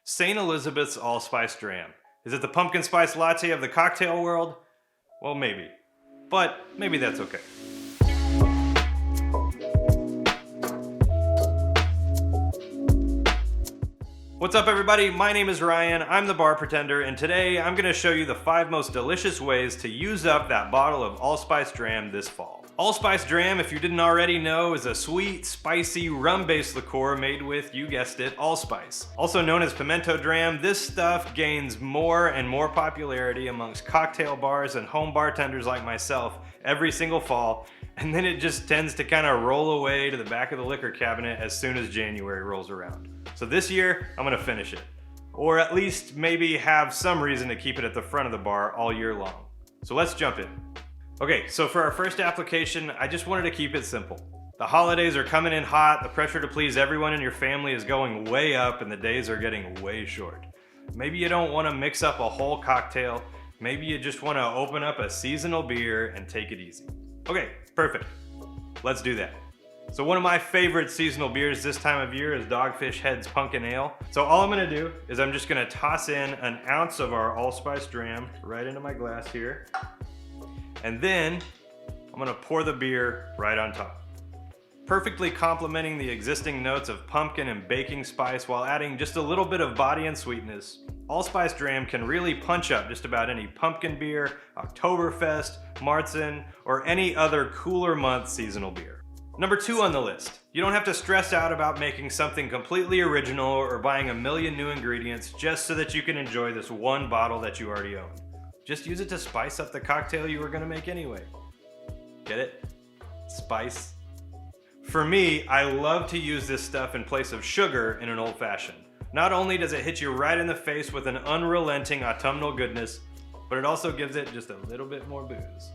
St. Elizabeth's Allspice Dram. Is it the pumpkin spice latte of the cocktail world? Well, maybe. But maybe that's okay. What's up, everybody? My name is Ryan, I'm the bar pretender, and today I'm going to show you the 5 most delicious ways to use up that bottle of Allspice Dram this fall. Allspice Dram, if you didn't already know, is a sweet, spicy, rum-based liqueur made with, you guessed it, allspice. Also known as pimento dram, this stuff gains more and more popularity amongst cocktail bars and home bartenders like myself every single fall, and then it just tends to kind of roll away to the back of the liquor cabinet as soon as January rolls around. So this year, I'm gonna finish it. Or at least maybe have some reason to keep it at the front of the bar all year long. So let's jump in. Okay, so for our first application, I just wanted to keep it simple. The holidays are coming in hot, the pressure to please everyone in your family is going way up, and the days are getting way short. Maybe you don't want to mix up a whole cocktail, maybe you just want to open up a seasonal beer and take it easy. Okay, perfect. Let's do that. So one of my favorite seasonal beers this time of year is Dogfish Head's Pumpkin Ale. So all I'm gonna do is I'm just gonna toss in an ounce of our Allspice Dram right into my glass here. And then I'm gonna pour the beer right on top. Perfectly complementing the existing notes of pumpkin and baking spice while adding just a little bit of body and sweetness, Allspice Dram can really punch up just about any pumpkin beer, Oktoberfest, Märzen, or any other cooler month seasonal beer. Number 2 on the list. You don't have to stress out about making something completely original or buying a million new ingredients just so that you can enjoy this one bottle that you already own. Just use it to spice up the cocktail you were gonna make anyway. Get it? Spice. For me, I love to use this stuff in place of sugar in an old fashioned. Not only does it hit you right in the face with an unrelenting autumnal goodness, but it also gives it just a little bit more booze.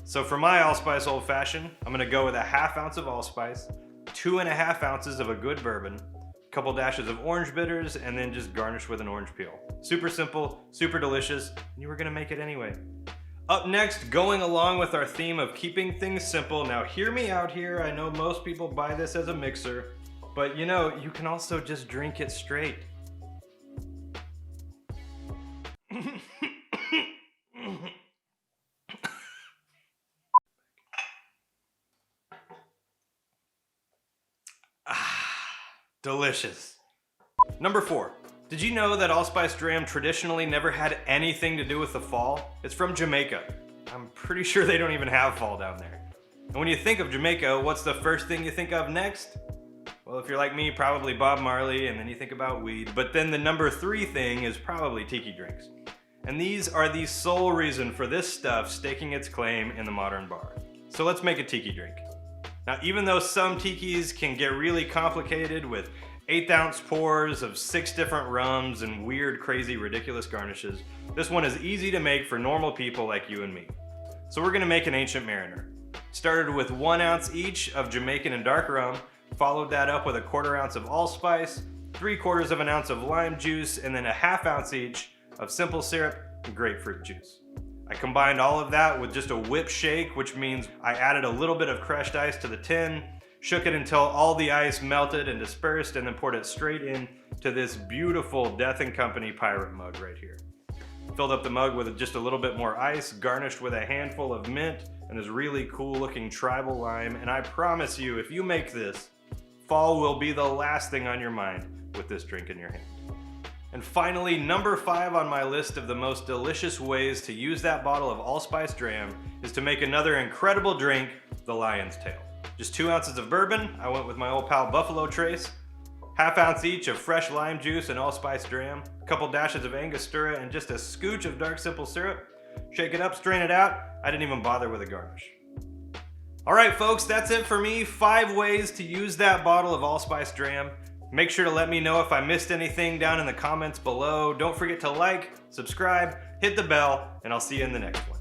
So for my allspice old fashioned, I'm gonna go with a ½ ounce of allspice, 2½ ounces of a good bourbon, a couple dashes of orange bitters, and then just garnish with an orange peel. Super simple, super delicious, and you were gonna make it anyway. Up next, going along with our theme of keeping things simple, now hear me out here, I know most people buy this as a mixer, but you know, you can also just drink it straight. Delicious. Number 4. Did you know that Allspice Dram traditionally never had anything to do with the fall? It's from Jamaica. I'm pretty sure they don't even have fall down there. And when you think of Jamaica, what's the first thing you think of next? Well, if you're like me, probably Bob Marley, and then you think about weed. But then the number 3 thing is probably tiki drinks. And these are the sole reason for this stuff staking its claim in the modern bar. So let's make a tiki drink. Now, even though some tikis can get really complicated with 1/8 ounce pours of 6 different rums and weird, crazy, ridiculous garnishes, this one is easy to make for normal people like you and me. So we're gonna make an Ancient Mariner. Started with 1 ounce each of Jamaican and dark rum, followed that up with a 1/4 ounce of allspice, 3/4 of an ounce of lime juice, and then a ½ ounce each of simple syrup and grapefruit juice. I combined all of that with just a whip shake, which means I added a little bit of crushed ice to the tin, shook it until all the ice melted and dispersed, and then poured it straight in to this beautiful Death & Company pirate mug right here. Filled up the mug with just a little bit more ice, garnished with a handful of mint and this really cool looking tribal lime, and I promise you, if you make this, fall will be the last thing on your mind with this drink in your hand. And finally, number 5 on my list of the most delicious ways to use that bottle of Allspice Dram is to make another incredible drink, the Lion's Tail. Just 2 ounces of bourbon, I went with my old pal Buffalo Trace, ½ ounce each of fresh lime juice and Allspice Dram, a couple dashes of Angostura, and just a scooch of dark simple syrup. Shake it up, strain it out. I didn't even bother with a garnish. All right, folks, that's it for me. 5 ways to use that bottle of Allspice Dram. Make sure to let me know if I missed anything down in the comments below. Don't forget to like, subscribe, hit the bell, and I'll see you in the next one.